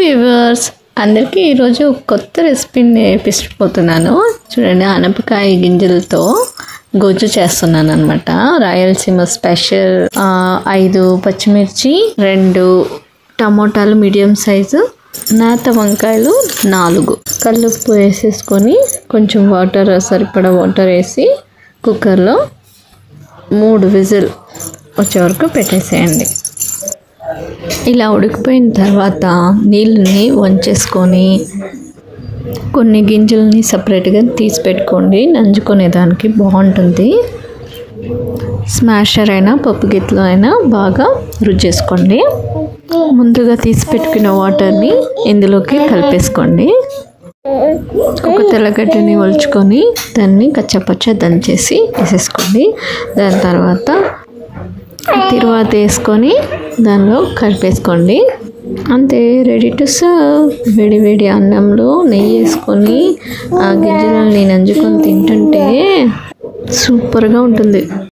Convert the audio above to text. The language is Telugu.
వ్యూవర్స్, అందరికీ ఈరోజు కొత్త రెసిపీని నేర్పిపోతున్నాను. చూడండి, ఆనపకాయ గింజలతో గొజ్జు చేస్తున్నాను అనమాట. రాయలసీమ స్పెషల్. 5 పచ్చిమిర్చి, 2 టమోటాలు మీడియం సైజు, నేత వంకాయలు 4, కల్లుప్పు వేసేసుకొని కొంచెం వాటర్, సరిపడా వాటర్ వేసి కుక్కర్లో 3 విజిల్ వచ్చే వరకు పెట్టేసేయండి. ఇలా ఉడికిపోయిన తర్వాత నీళ్ళని వంచేసుకొని కొన్ని గింజలని సపరేట్గా తీసి పెట్టుకోండి. నంజుకునేదానికి బాగుంటుంది. స్మాషర్ అయినా పప్పు గిత్తులో అయినా బాగా రుద్దేసుకోండి. ముందుగా తీసి పెట్టుకున్న వాటర్ని ఇందులోకి కలిపేసుకోండి. ఒక తెల్లగడ్డని ఒలుచుకొని దాన్ని కచ్చపచ్చ దంచేసి వేసేసుకోండి. దాని తర్వాత తిరువాత వేసుకొని దానిలో కలిపేసుకోండి. అంతే, రెడీ టు సర్వ్. వేడి వేడి అన్నంలో నెయ్యి వేసుకొని ఆ గింజలని నంజుకొని తింటుంటే సూపర్గా ఉంటుంది.